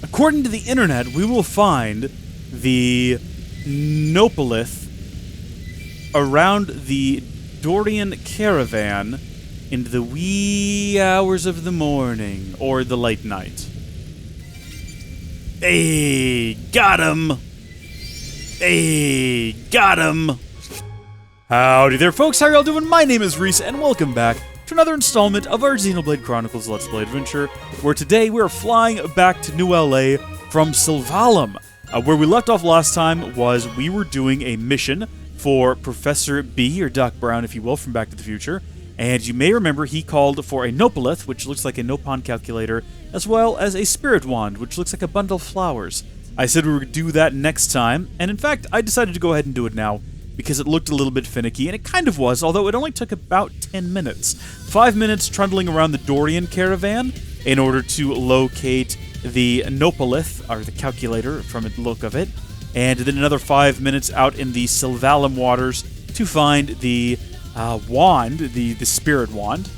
According to the internet, we will find the Nopalith around the Dorian caravan in the wee hours of the morning or the late night. Hey, got him! Hey, got him! Howdy there, folks. How are y'all doing? My name is Reese, and welcome back to another installment of our XENOBLADE Chronicles Let's Play adventure, where today we're flying back to New LA from Sylvalum. Where we left off last time was we were doing a mission for Professor B, or Doc Brown, if you will, from Back to the Future. And you may remember he called for a Nopalith, which looks like a Nopon calculator, as well as a Spirit Wand, which looks like a bundle of flowers. I said we would do that next time, and in fact, I decided to go ahead and do it now, because it looked a little bit finicky, and it kind of was, although it only took about 10 minutes. 5 minutes trundling around the Dorian caravan in order to locate the Nopalith, or the calculator from the look of it, and then another 5 minutes out in the Sylvalum waters to find the wand, the Spirit Wand.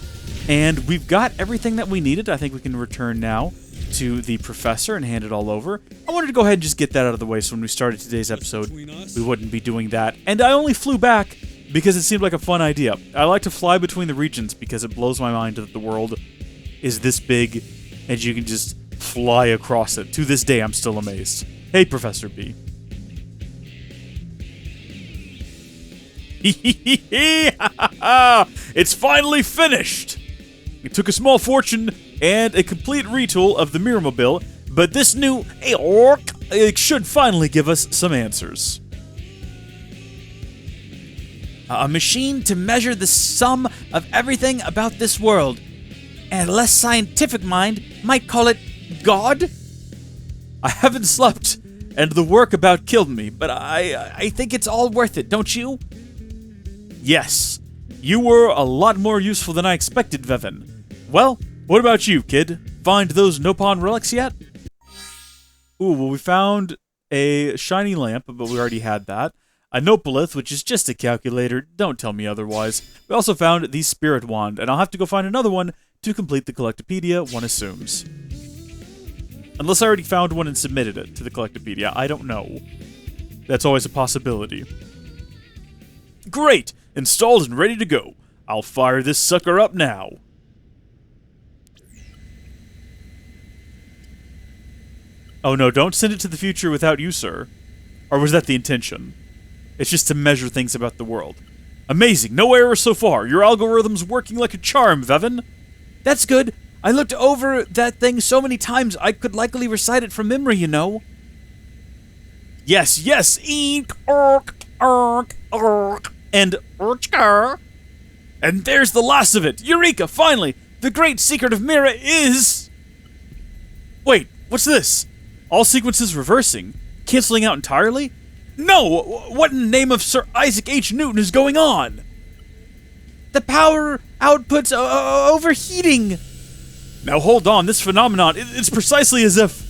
And we've got everything that we needed. I think we can return now to the professor and hand it all over. I wanted to go ahead and just get that out of the way so when we started today's episode, we wouldn't be doing that. And I only flew back because it seemed like a fun idea. I like to fly between the regions because it blows my mind that the world is this big and you can just fly across it. To this day, I'm still amazed. Hey, Professor B. It's finally finished! It took a small fortune and a complete retool of the Mirrormobile, but this new it should finally give us some answers. A machine to measure the sum of everything about this world, and a less scientific mind might call it God? I haven't slept, and the work about killed me, but I think it's all worth it, don't you? Yes, you were a lot more useful than I expected, Vevin. Well, what about you, kid? Find those Nopon relics yet? Ooh, well, we found a shiny lamp, but we already had that. A Nopalith, which is just a calculator. Don't tell me otherwise. We also found the Spirit Wand, and I'll have to go find another one to complete the Collectopedia, one assumes. Unless I already found one and submitted it to the Collectopedia. I don't know. That's always a possibility. Great! Installed and ready to go. I'll fire this sucker up now. Oh no, don't send it to the future without you, sir. Or was that the intention? It's just to measure things about the world. Amazing, no errors so far. Your algorithm's working like a charm, Vevin. That's good. I looked over that thing so many times I could likely recite it from memory, you know. Yes, yes, and there's the last of it! Eureka! Finally! The great secret of Mira is... Wait, what's this? All sequences reversing? Canceling out entirely? No! What in the name of Sir Isaac H. Newton is going on? The power output's overheating! Now hold on, this phenomenon, it's precisely as if...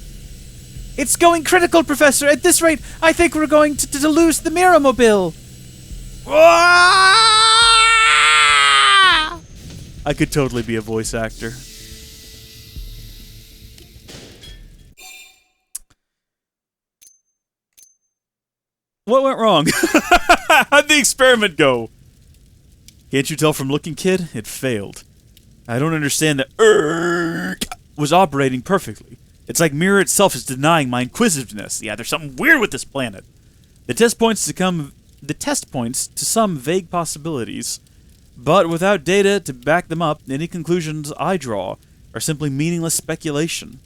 It's going critical, Professor! At this rate, I think we're going to lose the Mirrormobile! I could totally be a voice actor. What went wrong? How'd the experiment go? Can't you tell from looking, kid? It failed. I don't understand that was operating perfectly. It's like Mirror itself is denying my inquisitiveness. Yeah, there's something weird with this planet. The test points to some vague possibilities, but without data to back them up, any conclusions I draw are simply meaningless speculation.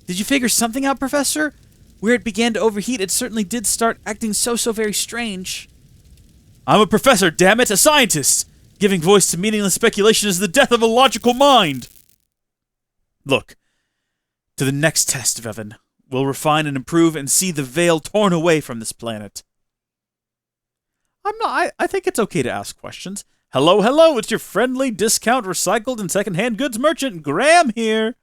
Did you figure something out, Professor? Where it began to overheat, it certainly did start acting so very strange. I'm a professor, damn it, a scientist! Giving voice to meaningless speculation is the death of a logical mind! Look, to the next test, Vevin. We'll refine and improve and see the veil torn away from this planet. I think it's okay to ask questions. Hello, it's your friendly discount recycled and secondhand goods merchant, Graham here.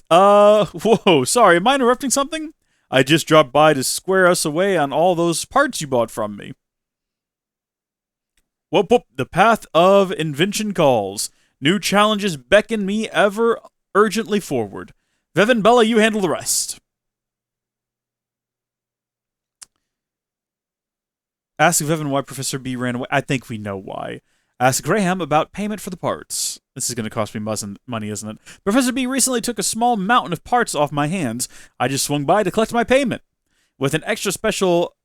Whoa, sorry, am I interrupting something? I just dropped by to square us away on all those parts you bought from me. Whoop, the path of invention calls. New challenges beckon me ever urgently forward. Vev, Bella, you handle the rest. Ask Vev why Professor B ran away. I think we know why. Ask Graham about payment for the parts. This is going to cost me money, isn't it? Professor B recently took a small mountain of parts off my hands. I just swung by to collect my payment. With an extra special...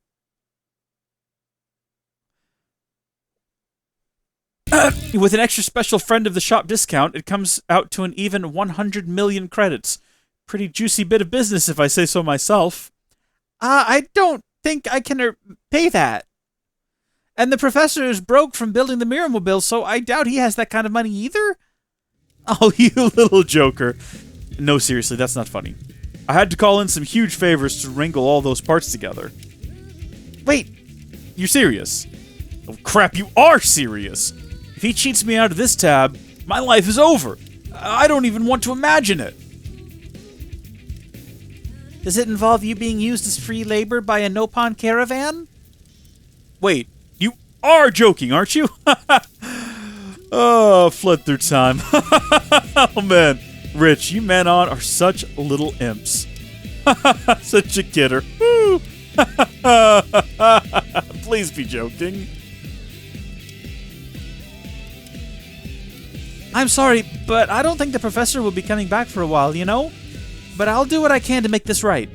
With an extra special friend of the shop discount, it comes out to an even 100 million credits. Pretty juicy bit of business, if I say so myself. I don't think I can pay that. And the professor is broke from building the Mirrormobile, so I doubt he has that kind of money either? Oh, you little joker. No, seriously, that's not funny. I had to call in some huge favors to wrangle all those parts together. Wait, you're serious? Oh, crap, you are serious! If he cheats me out of this tab, my life is over. I don't even want to imagine it. Does it involve you being used as free labor by a Nopon caravan? Wait, you are joking, aren't you? Oh, flood through time. Oh, man. Rich, you men on are such little imps. Such a kidder. Woo. Please be joking. I'm sorry, but I don't think the professor will be coming back for a while, you know? But I'll do what I can to make this right.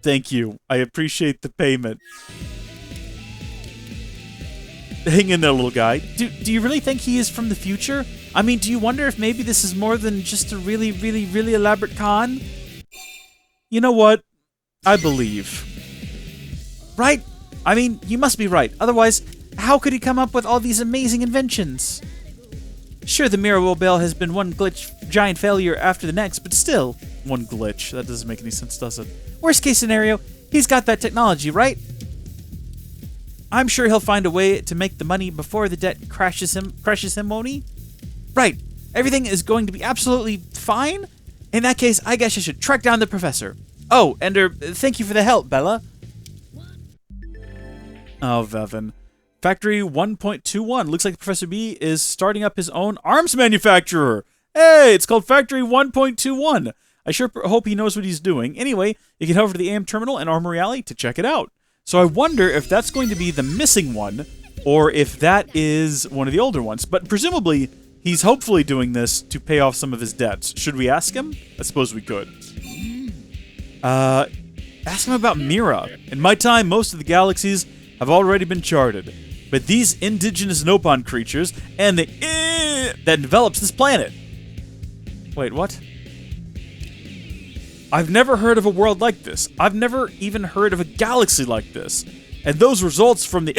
Thank you. I appreciate the payment. Hang in there, little guy. Do you really think he is from the future? I mean, do you wonder if maybe this is more than just a really, really, really elaborate con? You know what? I believe. Right? I mean, you must be right. Otherwise, how could he come up with all these amazing inventions? Sure, the Mirrormobile has been one giant failure after the next, but still, one glitch. That doesn't make any sense, does it? Worst case scenario, he's got that technology, right? I'm sure he'll find a way to make the money before the debt crushes him, won't he? Right. Everything is going to be absolutely fine? In that case, I guess I should track down the professor. Oh, and thank you for the help, Bella. Oh, Vevin. Factory 1.21. Looks like Professor B is starting up his own arms manufacturer. Hey, it's called Factory 1.21. I sure hope he knows what he's doing. Anyway, you can head over to the AM Terminal and Armory Alley to check it out. So I wonder if that's going to be the missing one, or if that is one of the older ones. But presumably, he's hopefully doing this to pay off some of his debts. Should we ask him? I suppose we could. Ask him about Mira. In my time, most of the galaxies have already been charted. But these indigenous Nopon creatures, and the that develops this planet. Wait, what? I've never heard of a world like this. I've never even heard of a galaxy like this. And those results from the...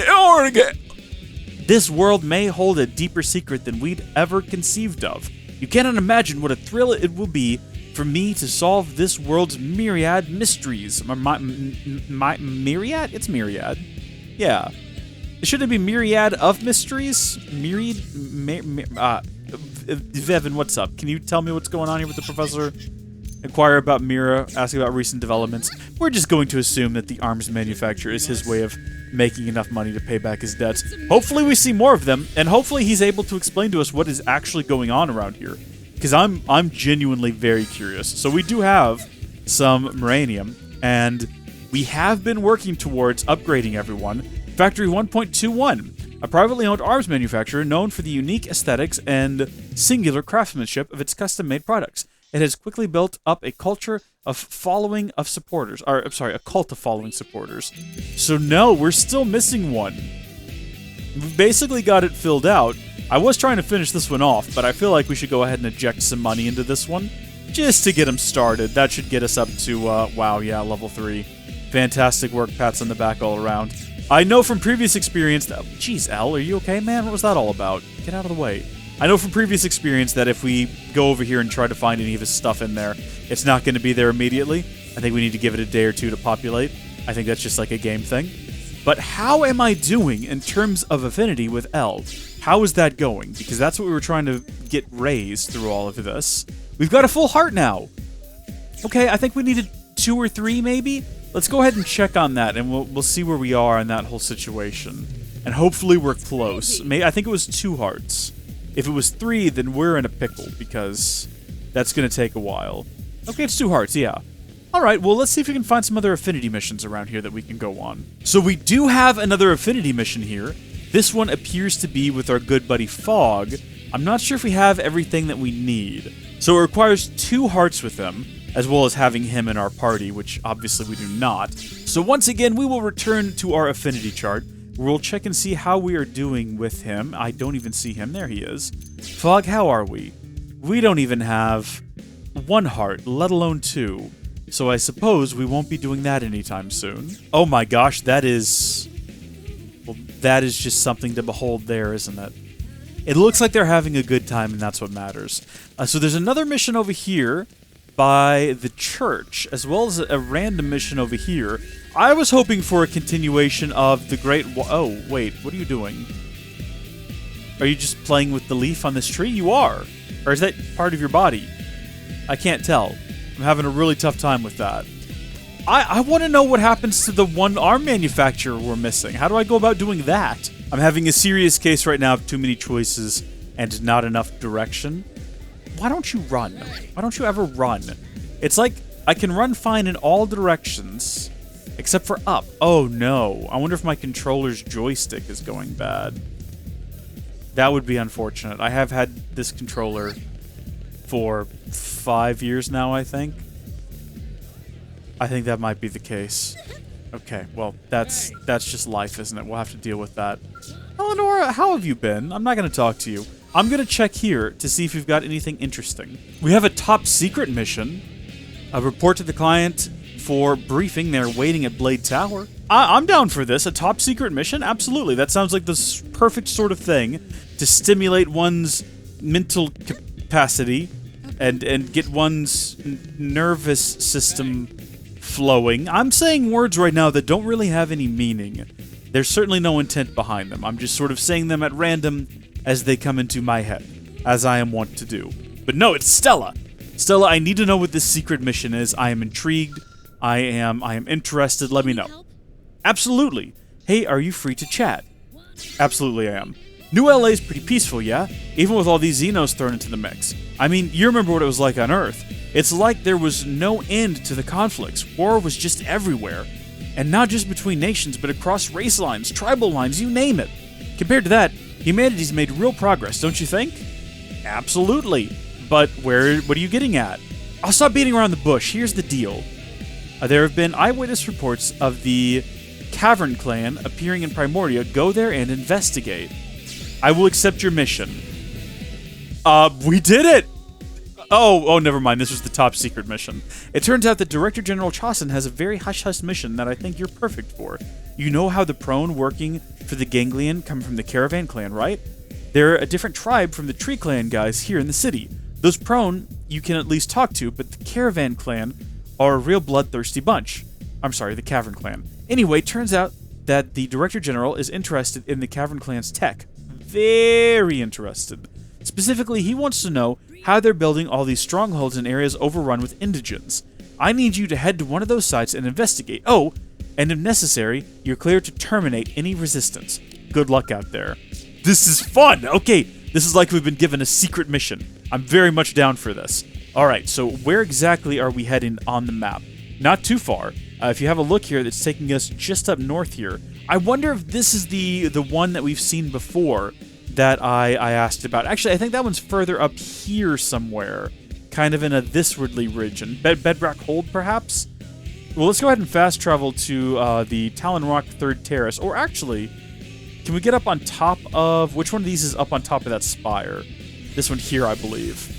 This world may hold a deeper secret than we'd ever conceived of. You cannot imagine what a thrill it will be for me to solve this world's myriad mysteries. Myriad? It's myriad. Yeah. Should it be myriad of mysteries? Myriad? Vevin, what's up? Can you tell me what's going on here with the professor? Inquire about Mira, ask about recent developments. We're just going to assume that the arms manufacturer is his way of making enough money to pay back his debts. Hopefully we see more of them, and hopefully he's able to explain to us what is actually going on around here. Because I'm genuinely very curious. So we do have some Miranium, and we have been working towards upgrading everyone. Factory 1.21, a privately owned arms manufacturer known for the unique aesthetics and singular craftsmanship of its custom-made products. It has quickly built up a culture of following of supporters, or I'm sorry, a cult of following supporters. So no, we're still missing one. We've basically got it filled out. I was trying to finish this one off, but I feel like we should go ahead and eject some money into this one, just to get him started. That should get us up to, wow, yeah, level 3. Fantastic work, pats on the back all around. I know from previous experience that... Jeez, Al, are you okay, man? What was that all about? Get out of the way. I know from previous experience that if we go over here and try to find any of his stuff in there, it's not going to be there immediately. I think we need to give it a day or two to populate. I think that's just like a game thing. But how am I doing in terms of affinity with L? How is that going? Because that's what we were trying to get raised through all of this. We've got a full heart now. Okay, I think we needed 2 or 3 maybe. Let's go ahead and check on that, and we'll see where we are in that whole situation. And hopefully we're close. I think it was 2 hearts. If it was 3, then we're in a pickle, because That's going to take a while. Okay, it's 2 hearts, yeah. Alright, well, let's see if we can find some other affinity missions around here that we can go on. So we do have another affinity mission here. This one appears to be with our good buddy Fog. I'm not sure if we have everything that we need. So it requires 2 hearts with him, as well as having him in our party, which obviously we do not. So once again, we will return to our affinity chart. We'll check and see how we are doing with him. I don't even see him. There he is. Fog, how are we? We don't even have 1 heart, let alone 2. So I suppose we won't be doing that anytime soon. Oh my gosh, that is... Well, that is just something to behold there, isn't it? It looks like they're having a good time, and that's what matters. So there's another mission over here by the church, as well as a random mission over here. I was hoping for a continuation of the Great... Oh, wait, what are you doing? Are you just playing with the leaf on this tree? You are. Or is that part of your body? I can't tell. I'm having a really tough time with that. I want to know what happens to the 1 arm manufacturer we're missing. How do I go about doing that? I'm having a serious case right now of too many choices and not enough direction. Why don't you run? Why don't you ever run? It's like I can run fine in all directions except for up. Oh no. I wonder if my controller's joystick is going bad. That would be unfortunate. I have had this controller for 5 years now, I think. I think that might be the case. Okay, well, that's just life, isn't it? We'll have to deal with that. Eleonora, how have you been? I'm not going to talk to you. I'm going to check here to see if you've got anything interesting. We have a top secret mission. A report to the client for briefing. They're waiting at Blade Tower. I'm down for this. A top secret mission? Absolutely. That sounds like the perfect sort of thing to stimulate one's mental capacity and get one's nervous system flowing. I'm saying words right now that don't really have any meaning. There's certainly no intent behind them. I'm just sort of saying them at random as they come into my head, as I am wont to do. But no, it's Stella. Stella, I need to know what this secret mission is. I am intrigued. I am interested. Let me know. Absolutely. Hey, are you free to chat? Absolutely I am. New LA is pretty peaceful, yeah? Even with all these Xenos thrown into the mix. I mean, you remember what it was like on Earth. It's like there was no end to the conflicts. War was just everywhere. And not just between nations, but across race lines, tribal lines, you name it. Compared to that, humanity's made real progress, don't you think? Absolutely. But what are you getting at? I'll stop beating around the bush. Here's the deal. There have been eyewitness reports of the Cavern Clan appearing in Primordia. Go there and investigate. I will accept your mission. We did it! Oh, never mind. This was the top secret mission. It turns out that Director General Chausen has a very hush-hush mission that I think you're perfect for. You know how the prone working for the Ganglion come from the Caravan Clan, right? They're a different tribe from the Tree Clan guys here in the city. Those prone you can at least talk to, but the Caravan Clan are a real bloodthirsty bunch. I'm sorry, the Cavern Clan. Anyway, turns out that the Director General is interested in the Cavern Clan's tech. Very interested. Specifically, he wants to know how they're building all these strongholds in areas overrun with indigents. I need you to head to one of those sites and investigate. Oh, and if necessary, you're clear to terminate any resistance. Good luck out there. This is fun! Okay, this is like we've been given a secret mission. I'm very much down for this. Alright, so where exactly are we heading on the map? Not too far. If you have a look here, that's taking us just up north here. I wonder if this is the one that we've seen before that I asked about. Actually, I think that one's further up here somewhere, kind of in a thiswardly region. Bedrock Hold, perhaps? Well, let's go ahead and fast travel to the Talon Rock 3rd Terrace. Or actually, can we get up on top of... Which one of these is up on top of that spire? This one here, I believe.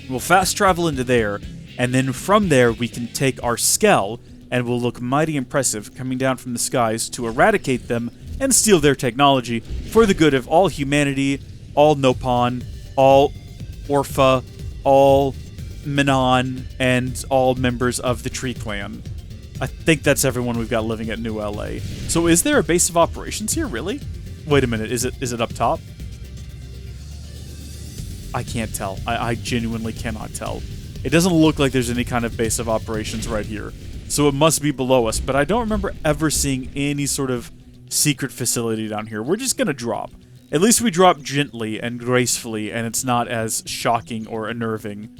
We'll fast travel into there, and then from there we can take our Skell, and we'll look mighty impressive coming down from the skies to eradicate them and steal their technology for the good of all humanity, all Nopon, all Orpha, all Menon, and all members of the Tree Clan. I think that's everyone we've got living at New LA. So is there a base of operations here, really? Wait a minute, is it up top? I can't tell. I genuinely cannot tell. It doesn't look like there's any kind of base of operations right here. So it must be below us, but I don't remember ever seeing any sort of secret facility down here. We're just gonna drop. At least we drop gently and gracefully, and it's not as shocking or unnerving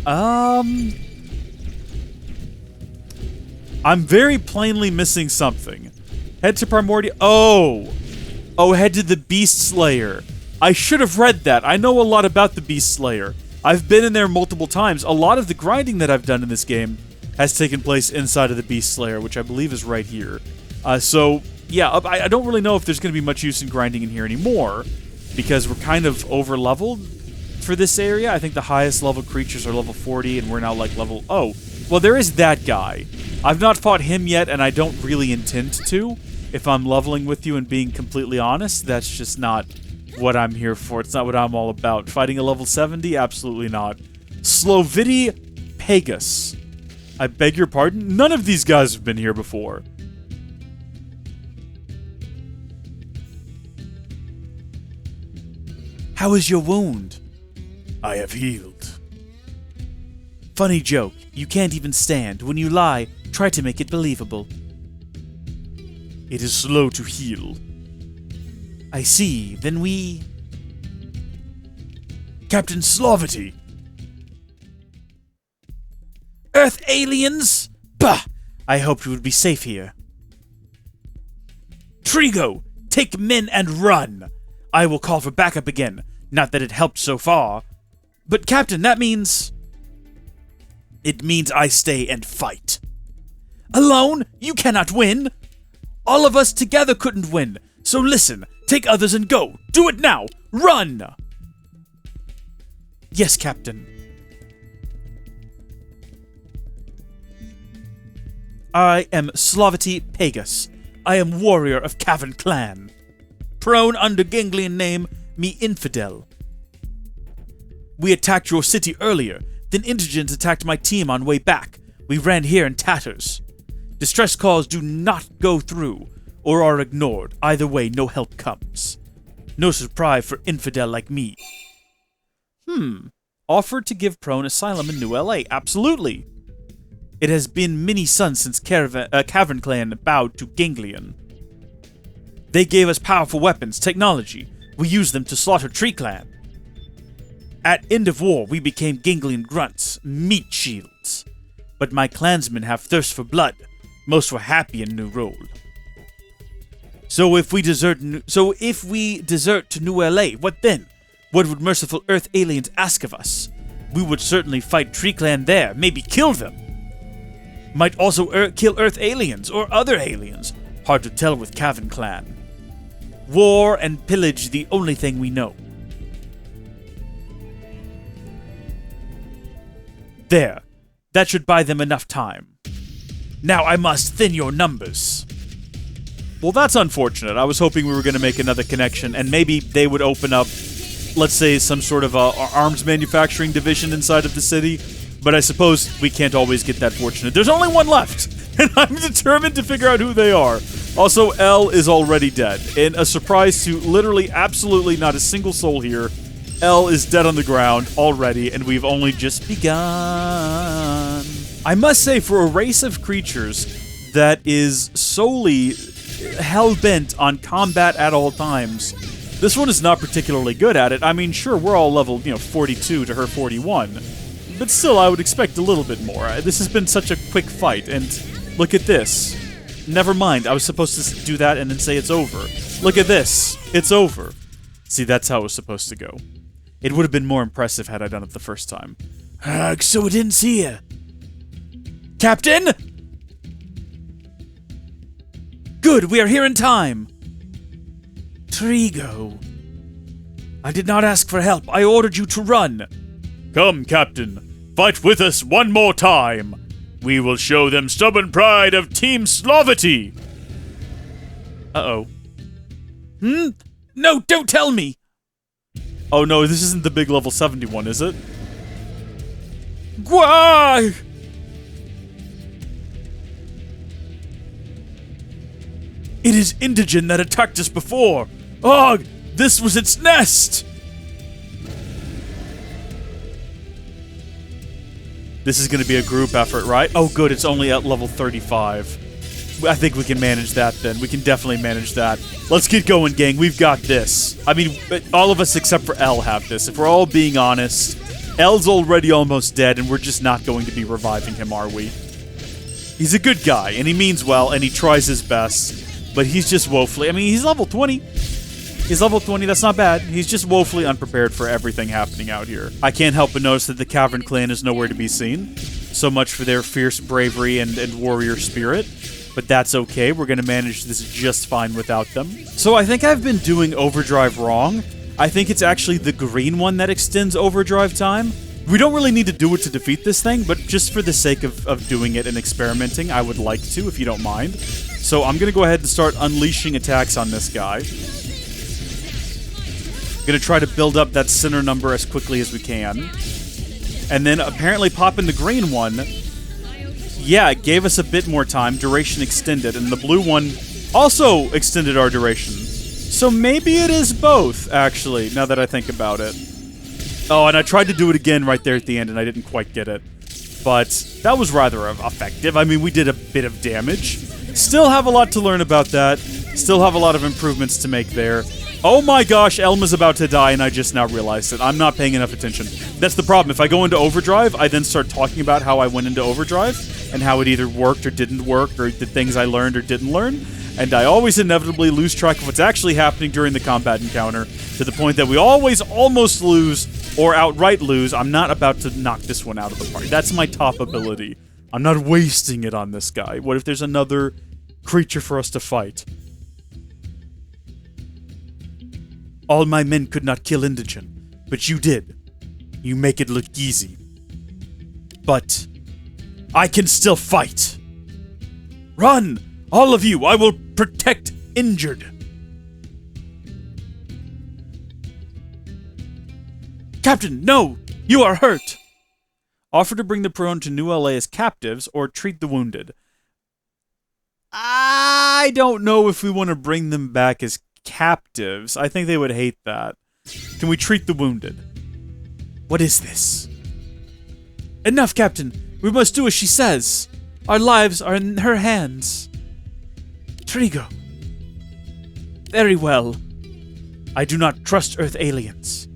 I'm very plainly missing something. Head to Primordial. Oh, head to the Beast Slayer. I should have read that. I know a lot about the Beast Slayer. I've been in there multiple times. A lot of the grinding that I've done in this game has taken place inside of the Beast Slayer, which I believe is right here. So, yeah, I don't really know if there's going to be much use in grinding in here anymore, because we're kind of over-leveled for this area. I think the highest level creatures are level 40, and we're now like level... Oh, well, there is that guy. I've not fought him yet, and I don't really intend to. If I'm leveling with you and being completely honest, that's just not what I'm here for. It's not what I'm all about. Fighting a level 70? Absolutely not. Sloviti Pegas. I beg your pardon? None of these guys have been here before. How is your wound? I have healed. Funny joke. You can't even stand. When you lie, try to make it believable. It is slow to heal. I see. Then we... Captain Sloviti. Earth aliens? Bah! I hoped we would be safe here. Trigo, take men and run. I will call for backup again. Not that it helped so far. But Captain, that means... It means I stay and fight. Alone? You cannot win. All of us together couldn't win. So listen, take others and go. Do it now. Run! Yes, Captain. I am Sloviti Pegas. I am warrior of Cavern Clan. Prone under Ganglion name, me Infidel. We attacked your city earlier, then indigents attacked my team on way back. We ran here in tatters. Distress calls do not go through, or are ignored. Either way, no help comes. No surprise for infidel like me. Offered to give Prone asylum in New LA. Absolutely. It has been many suns since Cavern Clan bowed to Ganglion. They gave us powerful weapons, technology. We used them to slaughter Tree Clan. At end of war, we became Ganglion grunts, meat shields. But my clansmen have thirst for blood. Most were happy in new role. So if we desert to New LA, what then? What would merciful Earth aliens ask of us? We would certainly fight Tree Clan there, maybe kill them. Might also kill Earth aliens or other aliens. Hard to tell with Cavern Clan. War and pillage the only thing we know. There. That should buy them enough time. Now I must thin your numbers. Well, that's unfortunate. I was hoping we were going to make another connection, and maybe they would open up, let's say, some sort of arms manufacturing division inside of the city. But I suppose we can't always get that fortunate. There's only one left, and I'm determined to figure out who they are. Also, L is already dead. In a surprise to literally absolutely not a single soul here, L is dead on the ground already, and we've only just begun. I must say, for a race of creatures that is solely hell-bent on combat at all times, this one is not particularly good at it. I mean, sure, we're all level, 42 to her 41. But still, I would expect a little bit more. This has been such a quick fight, and look at this. Never mind, I was supposed to do that and then say it's over. Look at this. It's over. See, that's how it was supposed to go. It would have been more impressive had I done it the first time. So I didn't see you. Captain? Good, we are here in time. Trigo. I did not ask for help. I ordered you to run. Come, Captain. Fight with us one more time. We will show them stubborn pride of Team Sloviti. Uh-oh. No, don't tell me. Oh no, this isn't the big level 71, is it? Why? It is Indigen that attacked us before. Ugh, this was its nest. This is going to be a group effort, right? Oh good, it's only at level 35. I think we can manage that then. We can definitely manage that. Let's get going, gang. We've got this. I mean, all of us except for L have this. If we're all being honest, L's already almost dead, and we're just not going to be reviving him, are we? He's a good guy, and he means well, and he tries his best, but he's just woefully... I mean, he's level 20. He's level 20, that's not bad. He's just woefully unprepared for everything happening out here. I can't help but notice that the Cavern Clan is nowhere to be seen. So much for their fierce bravery and warrior spirit. But that's okay, we're going to manage this just fine without them. So I think I've been doing overdrive wrong. I think it's actually the green one that extends overdrive time. We don't really need to do it to defeat this thing, but just for the sake of doing it and experimenting, I would like to, if you don't mind. So I'm going to go ahead and start unleashing attacks on this guy. Going to try to build up that center number as quickly as we can. And then apparently popping the green one, yeah, it gave us a bit more time, duration extended, and the blue one also extended our duration. So maybe it is both, actually, now that I think about it. Oh, and I tried to do it again right there at the end, and I didn't quite get it. But that was rather effective. I mean, we did a bit of damage. Still have a lot to learn about that. Still have a lot of improvements to make there. Oh my gosh, Elma's about to die, and I just now realized it. I'm not paying enough attention. That's the problem. If I go into overdrive, I then start talking about how I went into overdrive, and how it either worked or didn't work, or the things I learned or didn't learn. And I always inevitably lose track of what's actually happening during the combat encounter, to the point that we always almost lose, or outright lose. I'm not about to knock this one out of the park. That's my top ability. I'm not wasting it on this guy. What if there's another creature for us to fight? All my men could not kill Indigent, but you did. You make it look easy. But I can still fight. Run! All of you! I will protect injured! Captain, no! You are hurt! Offer to bring the prone to New LA as captives, or treat the wounded. I don't know if we want to bring them back as captives. I think they would hate that. Can we treat the wounded? What is this? Enough, Captain! We must do as she says! Our lives are in her hands! Trigo. Very well. I do not trust Earth aliens.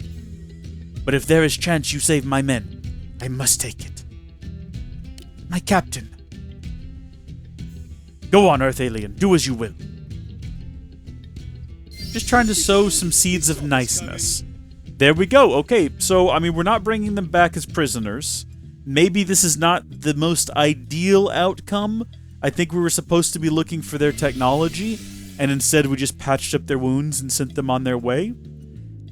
But if there is chance you save my men, I must take it. My captain. Go on, Earth alien. Do as you will. Just trying to sow some seeds of niceness. There we go. Okay, so, I mean, we're not bringing them back as prisoners. Maybe this is not the most ideal outcome. I think we were supposed to be looking for their technology, and instead we just patched up their wounds and sent them on their way.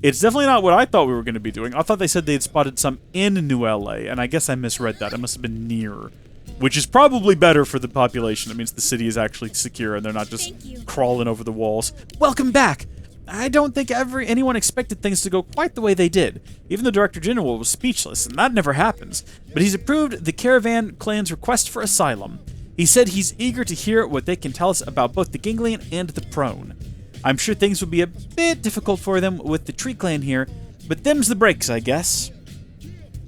It's definitely not what I thought we were going to be doing. I thought they said they had spotted some in New LA, and I guess I misread that. It must have been near. Which is probably better for the population. It means the city is actually secure, and they're not just crawling over the walls. Welcome back! I don't think anyone expected things to go quite the way they did. Even the Director General was speechless, and that never happens. But he's approved the Caravan Clan's request for asylum. He said he's eager to hear what they can tell us about both the Ganglion and the Prone. I'm sure things would be a bit difficult for them with the Tree Clan here, but them's the breaks, I guess.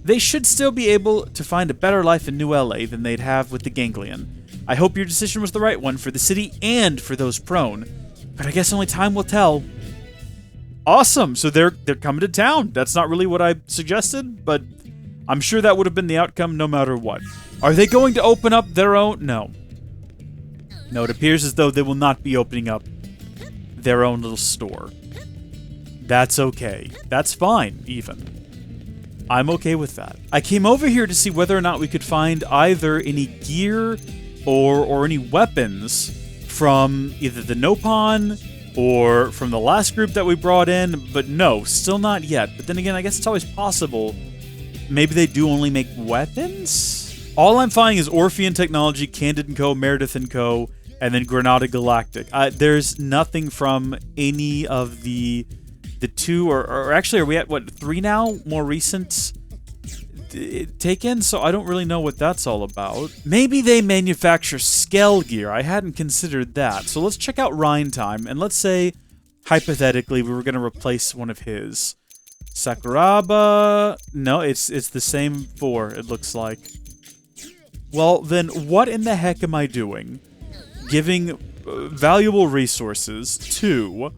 They should still be able to find a better life in New LA than they'd have with the Ganglion. I hope your decision was the right one for the city and for those Prone, but I guess only time will tell. Awesome, so they're coming to town. That's not really what I suggested, but I'm sure that would have been the outcome no matter what. Are they going to open up their own? No. No, it appears as though they will not be opening up their own little store. That's okay. That's fine, even. I'm okay with that. I came over here to see whether or not we could find either any gear or any weapons from either the Nopon or from the last group that we brought in, but no, still not yet. But then again, I guess it's always possible. Maybe they do only make weapons? All I'm finding is Orphean Technology, Candid & Co., Meredith & Co., and then Granada Galactic. There's nothing from any of the two, or actually, are we at, what, 3 now? More recent take-in? So I don't really know what that's all about. Maybe they manufacture scale gear. I hadn't considered that. So let's check out Rhine Time, and let's say, hypothetically, we were going to replace one of his. Sakuraba... No, it's the same 4, it looks like. Well, then what in the heck am I doing? Giving valuable resources to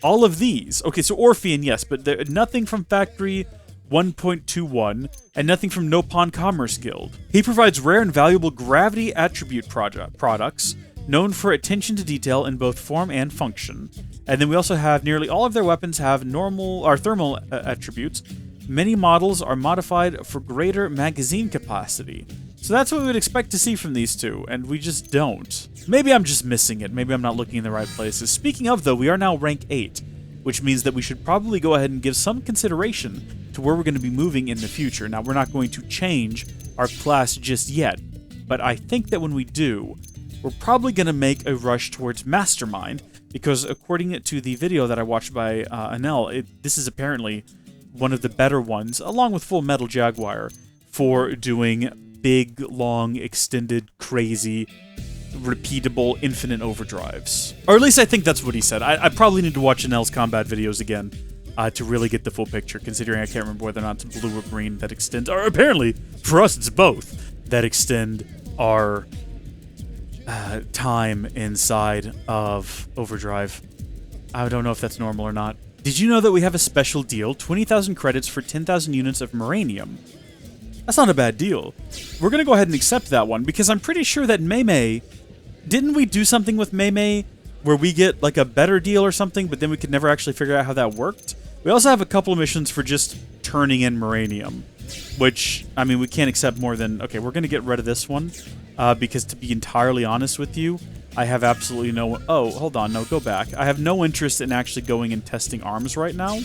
all of these. Okay, so Orphean, yes, but nothing from Factory 1.21, and nothing from Nopon Commerce Guild. He provides rare and valuable gravity attribute products, known for attention to detail in both form and function. And then we also have nearly all of their weapons have thermal attributes. Many models are modified for greater magazine capacity. So that's what we would expect to see from these two, and we just don't. Maybe I'm just missing it. Maybe I'm not looking in the right places. Speaking of, though, we are now rank 8, which means that we should probably go ahead and give some consideration to where we're going to be moving in the future. Now, we're not going to change our class just yet, but I think that when we do, we're probably going to make a rush towards Mastermind, because according to the video that I watched by NL, this is apparently one of the better ones, along with Full Metal Jaguar, for doing big, long, extended, crazy, repeatable, infinite overdrives. Or at least I think that's what he said. I probably need to watch NL's combat videos again to really get the full picture, considering I can't remember whether or not it's blue or green that extend, or apparently, for us, it's both, that extend our time inside of overdrive. I don't know if that's normal or not. Did you know that we have a special deal? 20,000 credits for 10,000 units of Miranium. That's not a bad deal. We're going to go ahead and accept that one, because I'm pretty sure that Maymay... Didn't we do something with Maymay where we get, like, a better deal or something, but then we could never actually figure out how that worked? We also have a couple of missions for just turning in Miranium, which, I mean, we can't accept more than... Okay, we're going to get rid of this one, because to be entirely honest with you, I have absolutely no... Oh, hold on, no, go back. I have no interest in actually going and testing arms right now.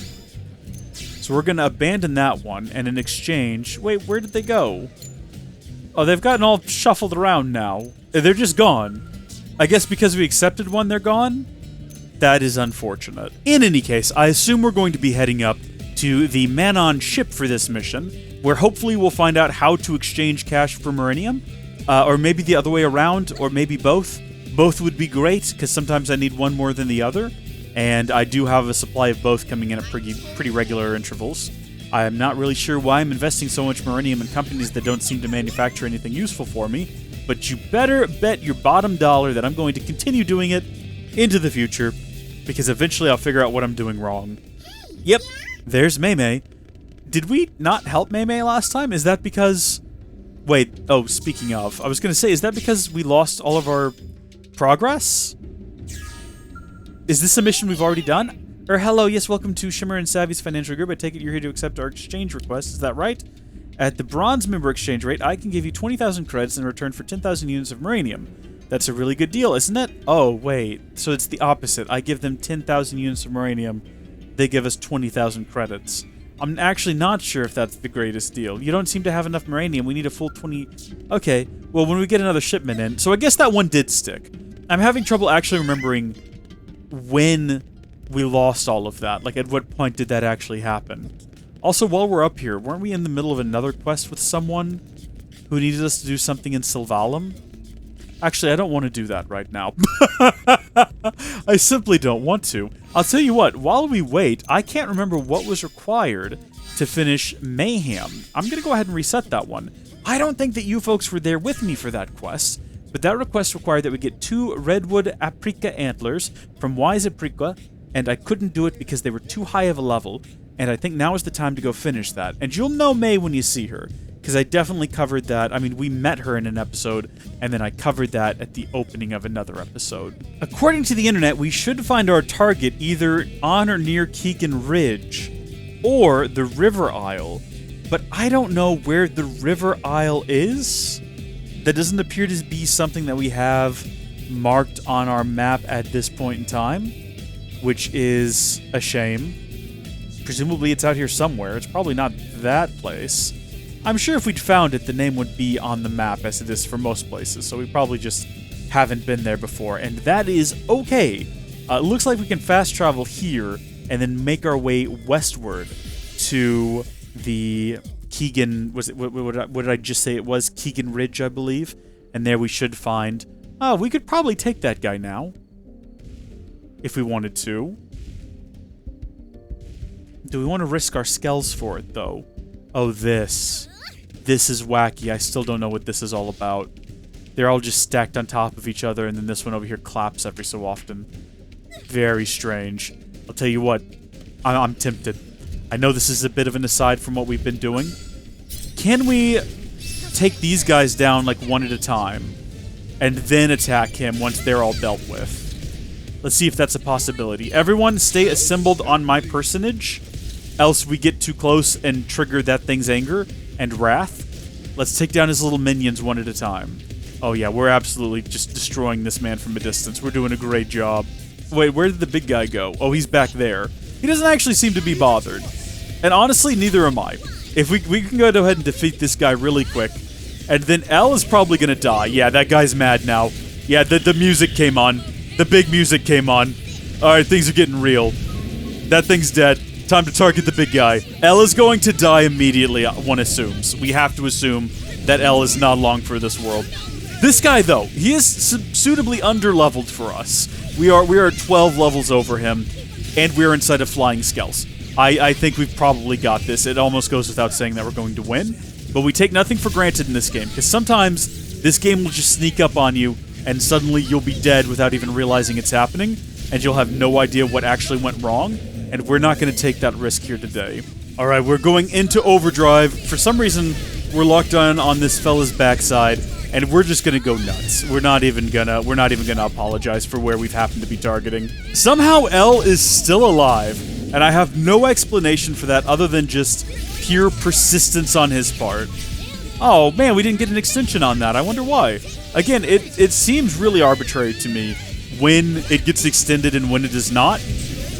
So we're going to abandon that one, and in exchange... Wait, where did they go? Oh, they've gotten all shuffled around now. They're just gone. I guess because we accepted one, they're gone? That is unfortunate. In any case, I assume we're going to be heading up to the Manon ship for this mission, where hopefully we'll find out how to exchange cash for Miranium, or maybe the other way around, or maybe both. Both would be great, because sometimes I need one more than the other. And I do have a supply of both coming in at pretty regular intervals. I am not really sure why I'm investing so much Miranium in companies that don't seem to manufacture anything useful for me, but you better bet your bottom dollar that I'm going to continue doing it into the future, because eventually I'll figure out what I'm doing wrong. Yep, there's Maymay. Did we not help Maymay last time? Is that because... Wait, oh, speaking of, I was going to say, is that because we lost all of our progress? Is this a mission we've already done? Or hello, yes, welcome to Shimmer and Savvy's Financial Group. I take it you're here to accept our exchange request, is that right? At the bronze member exchange rate, I can give you 20,000 credits in return for 10,000 units of Miranium. That's a really good deal, isn't it? Oh, wait, so it's the opposite. I give them 10,000 units of Miranium, they give us 20,000 credits. I'm actually not sure if that's the greatest deal. You don't seem to have enough Miranium, we need a full 20... Okay, well, when we get another shipment in... So I guess that one did stick. I'm having trouble actually remembering when we lost all of that. Like, at what point did that actually happen? Also, while we're up here, weren't we in the middle of another quest with someone who needed us to do something in Sylvalum? Actually, I don't want to do that right now. I simply don't want to. I'll tell you what, while we wait, I can't remember what was required to finish Mayhem. I'm going to go ahead and reset that one. I don't think that you folks were there with me for that quest, but that request required that we get 2 redwood apricot antlers from Wise Apricot, and I couldn't do it because they were too high of a level, and I think now is the time to go finish that. And you'll know May when you see her, because I definitely covered that. I mean, we met her in an episode, and then I covered that at the opening of another episode. According to the internet, we should find our target either on or near Keegan Ridge, or the River Isle, but I don't know where the River Isle is. That doesn't appear to be something that we have marked on our map at this point in time, which is a shame. Presumably it's out here somewhere. It's probably not that place. I'm sure if we'd found it, the name would be on the map as it is for most places, so we probably just haven't been there before, and that is okay. It looks like we can fast travel here and then make our way westward to the Keegan... What did I just say? It was Keegan Ridge, I believe. And there we should find... Oh, we could probably take that guy now. If we wanted to. Do we want to risk our skells for it, though? Oh, this. This is wacky. I still don't know what this is all about. They're all just stacked on top of each other, and then this one over here claps every so often. Very strange. I'll tell you what. I'm tempted. I know this is a bit of an aside from what we've been doing. Can we take these guys down like one at a time and then attack him once they're all dealt with? Let's see if that's a possibility. Everyone stay assembled on my personage, else we get too close and trigger that thing's anger and wrath. Let's take down his little minions one at a time. Oh yeah, we're absolutely just destroying this man from a distance. We're doing a great job. Wait, where did the big guy go? Oh, he's back there. He doesn't actually seem to be bothered. And honestly, neither am I. If we can go ahead and defeat this guy really quick, and then L is probably gonna die. Yeah, that guy's mad now. Yeah, the music came on. The big music came on. Alright, things are getting real. That thing's dead. Time to target the big guy. L is going to die immediately, one assumes. We have to assume that L is not long for this world. This guy, though, he is suitably underleveled for us. We are 12 levels over him, and we're inside of flying skulls. I think we've probably got this. It almost goes without saying that we're going to win. But we take nothing for granted in this game, because sometimes this game will just sneak up on you, and suddenly you'll be dead without even realizing it's happening, and you'll have no idea what actually went wrong, and we're not going to take that risk here today. Alright, we're going into overdrive. For some reason, we're locked on this fella's backside, and we're just going to go nuts. We're not even gonna apologize for where we've happened to be targeting. Somehow L is still alive, and I have no explanation for that other than just pure persistence on his part. Oh man, we didn't get an extension on that. I wonder why. Again, it seems really arbitrary to me when it gets extended and when it does not.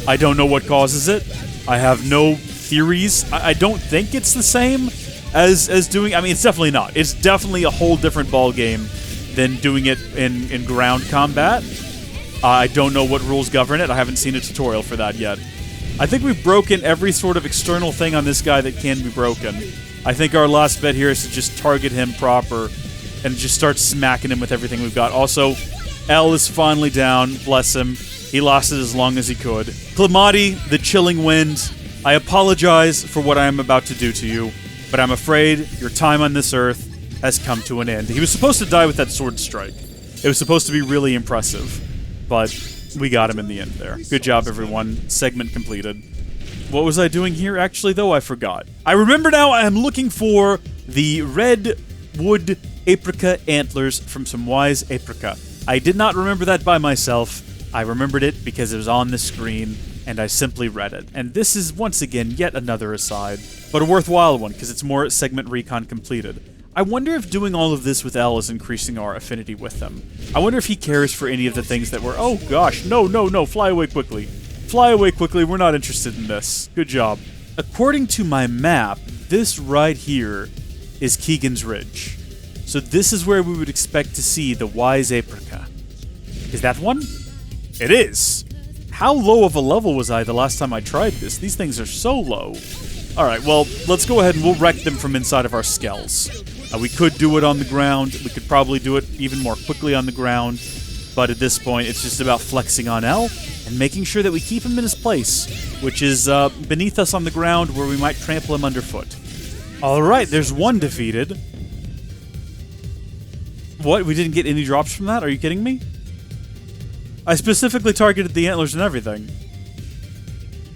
I don't know what causes it. I have no theories. I don't think it's the same as doing... I mean, it's definitely not. It's definitely a whole different ball game than doing it in ground combat. I don't know what rules govern it. I haven't seen a tutorial for that yet. I think we've broken every sort of external thing on this guy that can be broken. I think our last bet here is to just target him proper and just start smacking him with everything we've got. Also, L is finally down. Bless him. He lasted as long as he could. Climati, the chilling wind, I apologize for what I am about to do to you, but I'm afraid your time on this earth has come to an end. He was supposed to die with that sword strike. It was supposed to be really impressive, but we got him in the end there. Good job, everyone. Segment completed. What was I doing here, actually, though? I forgot. I remember now. I am looking for the red wood apricot antlers from some wise apricot. I did not remember that by myself. I remembered it because it was on the screen, and I simply read it. And this is, once again, yet another aside, but a worthwhile one, because it's more segment recon completed. I wonder if doing all of this with L is increasing our affinity with him. I wonder if he cares for any of the things that were... Oh gosh, no, no, no, fly away quickly. Fly away quickly, we're not interested in this. Good job. According to my map, this right here is Keegan's Ridge. So this is where we would expect to see the wise apricot. Is that one? It is. How low of a level was I the last time I tried this? These things are so low. Alright, well, let's go ahead and we'll wreck them from inside of our skulls. We could do it on the ground. We could probably do it even more quickly on the ground. But at this point, it's just about flexing on L and making sure that we keep him in his place, which is beneath us on the ground where we might trample him underfoot. Alright, there's one defeated. What? We didn't get any drops from that? Are you kidding me? I specifically targeted the antlers and everything.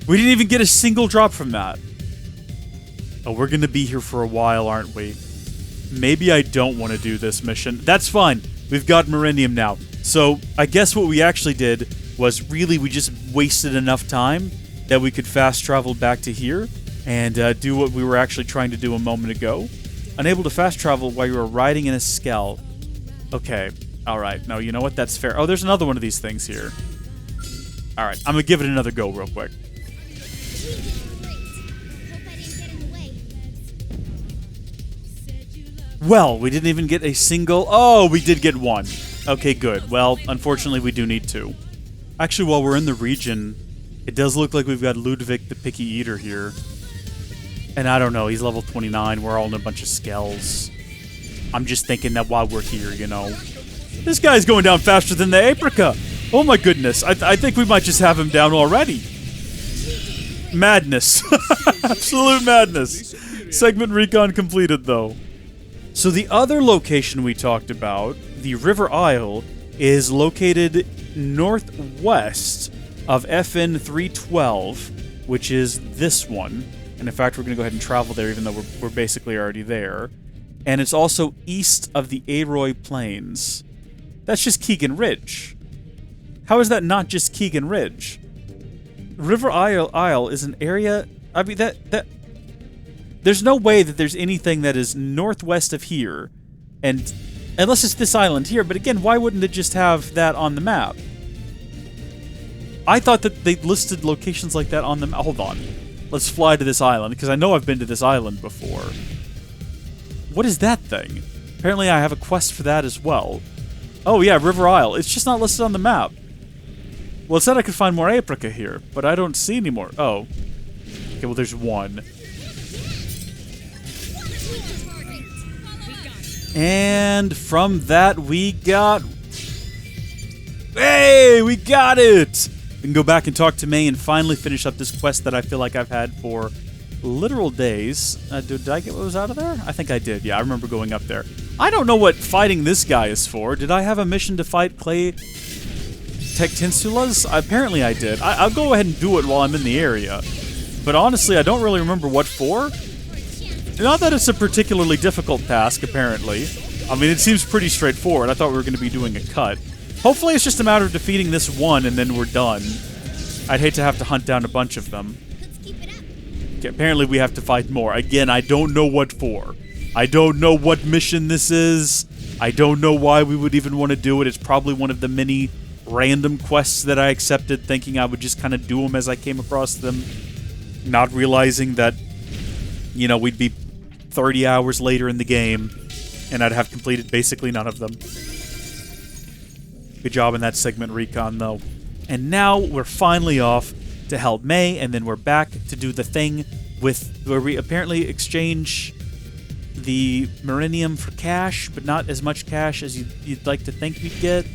We didn't even get a single drop from that. Oh, we're gonna be here for a while, aren't we? Maybe I don't want to do this mission. That's fine. We've got Miranium now. So, I guess what we actually did was really we just wasted enough time that we could fast travel back to here and do what we were actually trying to do a moment ago. Unable to fast travel while you were riding in a skull. Okay. Alright. No, you know what? That's fair. Oh, there's another one of these things here. Alright. I'm gonna give it another go real quick. Well, we didn't even get a single... Oh, we did get one. Okay, good. Well, unfortunately, we do need two. Actually, while we're in the region, it does look like we've got Ludwig the Picky Eater here. And I don't know, he's level 29. We're all in a bunch of skells. I'm just thinking that while we're here, you know. This guy's going down faster than the apricot. Oh my goodness. I think we might just have him down already. Madness. Absolute madness. Segment recon completed, though. So the other location we talked about, the River Isle, is located northwest of FN 312, which is this one. And in fact, we're going to go ahead and travel there, even though we're basically already there. And it's also east of the Aroy Plains. That's just Keegan Ridge. How is that not just Keegan Ridge? River Isle is an area... I mean, there's no way that there's anything that is northwest of here. And unless it's this island here. But again, why wouldn't it just have that on the map? I thought that they listed locations like that on the map. Hold on. Let's fly to this island, because I know I've been to this island before. What is that thing? Apparently I have a quest for that as well. Oh yeah, River Isle. It's just not listed on the map. Well, it said I could find more Aprica here, but I don't see any more. Oh. Okay, well there's one. And from that we got... Hey, we got it! We can go back and talk to May and finally finish up this quest that I feel like I've had for literal days. Did I get what was out of there? I think I did. Yeah, I remember going up there. I don't know what fighting this guy is for. Did I have a mission to fight Clay Tectinsulas? Apparently I did. I'll go ahead and do it while I'm in the area. But honestly, I don't really remember what for. Not that it's a particularly difficult task, apparently. I mean, it seems pretty straightforward. I thought we were going to be doing a cut. Hopefully it's just a matter of defeating this one and then we're done. I'd hate to have to hunt down a bunch of them. Okay, apparently we have to fight more. Again, I don't know what for. I don't know what mission this is. I don't know why we would even want to do it. It's probably one of the many random quests that I accepted, thinking I would just kind of do them as I came across them. Not realizing that, you know, we'd be 30 hours later in the game and I'd have completed basically none of them. Good job in that segment recon, though. And now we're finally off to help May, and then we're back to do the thing where we apparently exchange the Miranium for cash, but not as much cash as you'd like to think we'd get.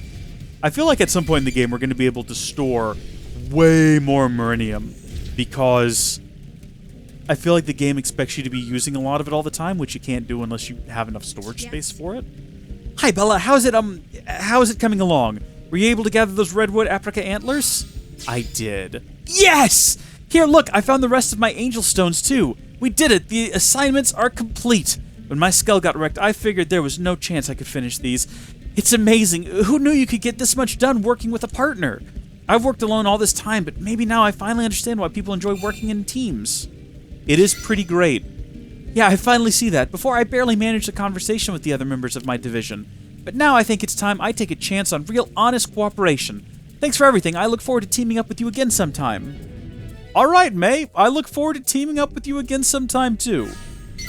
I feel like at some point in the game we're going to be able to store way more Miranium, because I feel like the game expects you to be using a lot of it all the time, which you can't do unless you have enough storage space for it. Hi, Bella. How is it coming along? Were you able to gather those redwood aprica antlers? I did. Yes! Here, look, I found the rest of my angel stones, too. We did it. The assignments are complete. When my skull got wrecked, I figured there was no chance I could finish these. It's amazing. Who knew you could get this much done working with a partner? I've worked alone all this time, but maybe now I finally understand why people enjoy working in teams. It is pretty great. Yeah, I finally see that. Before, I barely managed a conversation with the other members of my division. But now I think it's time I take a chance on real, honest cooperation. Thanks for everything. I look forward to teaming up with you again sometime. All right, May. I look forward to teaming up with you again sometime, too.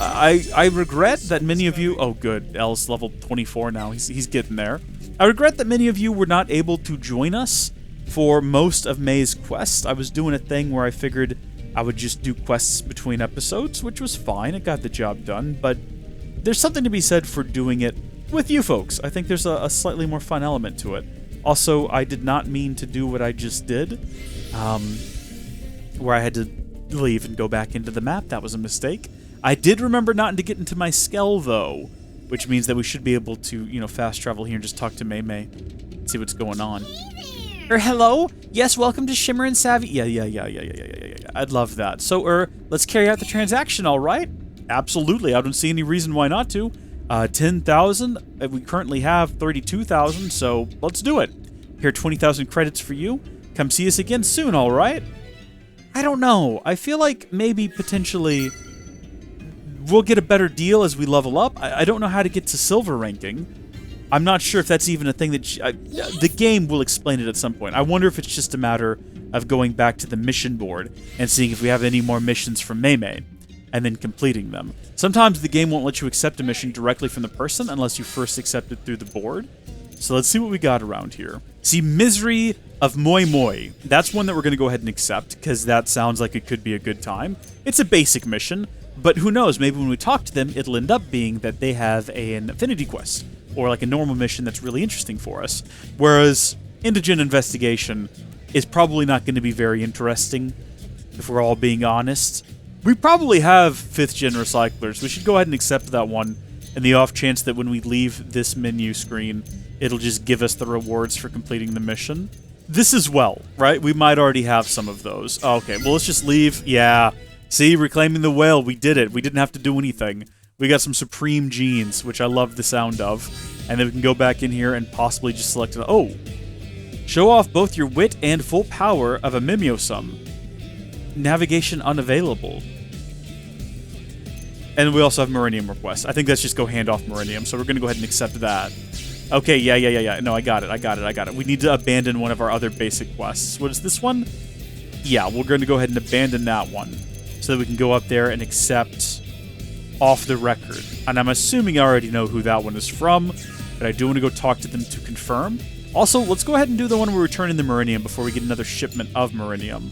I regret that many of you... Oh, good. L's level 24 now. He's getting there. I regret that many of you were not able to join us for most of May's quest. I was doing a thing where I figured I would just do quests between episodes, which was fine. It got the job done, but there's something to be said for doing it with you folks. I think there's a slightly more fun element to it. Also, I did not mean to do what I just did, where I had to leave and go back into the map. That was a mistake. I did remember not to get into my skell, though, which means that we should be able to, you know, fast travel here and just talk to May, see what's going on. Hello? Yes, welcome to Shimmer and Savvy. Yeah. I'd love that. So, let's carry out the transaction, all right? Absolutely. I don't see any reason why not to. 10,000. We currently have 32,000, so let's do it. Here, 20,000 credits for you. Come see us again soon, all right? I don't know. I feel like maybe potentially we'll get a better deal as we level up. I don't know how to get to silver ranking. I'm not sure if that's even a thing that... the game will explain it at some point. I wonder if it's just a matter of going back to the mission board and seeing if we have any more missions from May, and then completing them. Sometimes the game won't let you accept a mission directly from the person unless you first accept it through the board. So let's see what we got around here. See, Misery of Moi Moi. That's one that we're going to go ahead and accept, because that sounds like it could be a good time. It's a basic mission, but who knows, maybe when we talk to them, it'll end up being that they have an affinity quest, or like a normal mission that's really interesting for us. Whereas Indigent Investigation is probably not going to be very interesting, if we're all being honest. We probably have 5th Gen Recyclers. We should go ahead and accept that one, in the off chance that when we leave this menu screen, it'll just give us the rewards for completing the mission. This as well, right? We might already have some of those. Okay, well, let's just leave. Yeah. See, reclaiming the whale. We did it. We didn't have to do anything. We got some supreme genes, which I love the sound of. And then we can go back in here and possibly just select it. Oh! Show off both your wit and full power of a Mimiosum. Navigation unavailable. And we also have Miranium requests. I think that's just go hand off Miranium, so we're going to go ahead and accept that. Okay, yeah. No, I got it. We need to abandon one of our other basic quests. What is this one? Yeah, we're going to go ahead and abandon that one so that we can go up there and accept off the record. And I'm assuming I already know who that one is from, but I do want to go talk to them to confirm. Also, let's go ahead and do the one where we're returning the Miranium before we get another shipment of Miranium.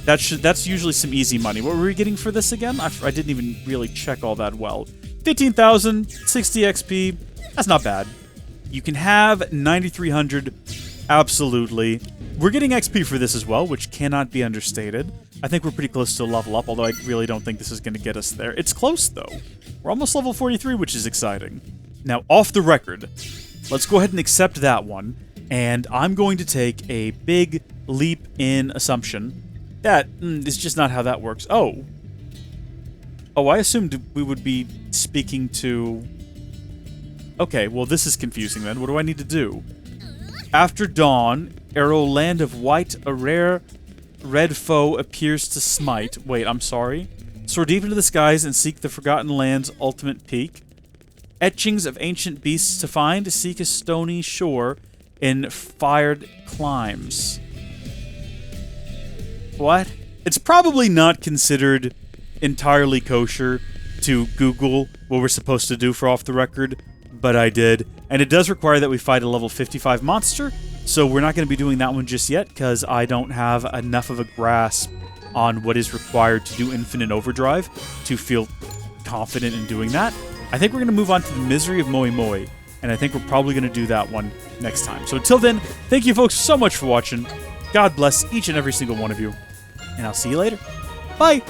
That's usually some easy money. What were we getting for this again? I didn't even really check all that well. 15,000, 60 XP. That's not bad. You can have 9,300. Absolutely. We're getting XP for this as well, which cannot be understated. I think we're pretty close to a level up, although I really don't think this is going to get us there. It's close, though. We're almost level 43, which is exciting. Now, off the record, let's go ahead and accept that one. And I'm going to take a big leap in assumption. That is just not how that works. Oh, I assumed we would be speaking to... Okay, well, this is confusing then. What do I need to do? After dawn, arrow land of white, a rare red foe appears to smite. Wait, I'm sorry. Soar deep into the skies and seek the forgotten land's ultimate peak. Etchings of ancient beasts to find. Seek a stony shore in fired climes. What? It's probably not considered entirely kosher to Google what we're supposed to do for off the record, but I did. And it does require that we fight a level 55 monster, so we're not going to be doing that one just yet, because I don't have enough of a grasp on what is required to do Infinite Overdrive to feel confident in doing that. I think we're going to move on to the Misery of Moi Moi, and I think we're probably going to do that one next time. So until then, thank you folks so much for watching. God bless each and every single one of you, and I'll see you later. Bye!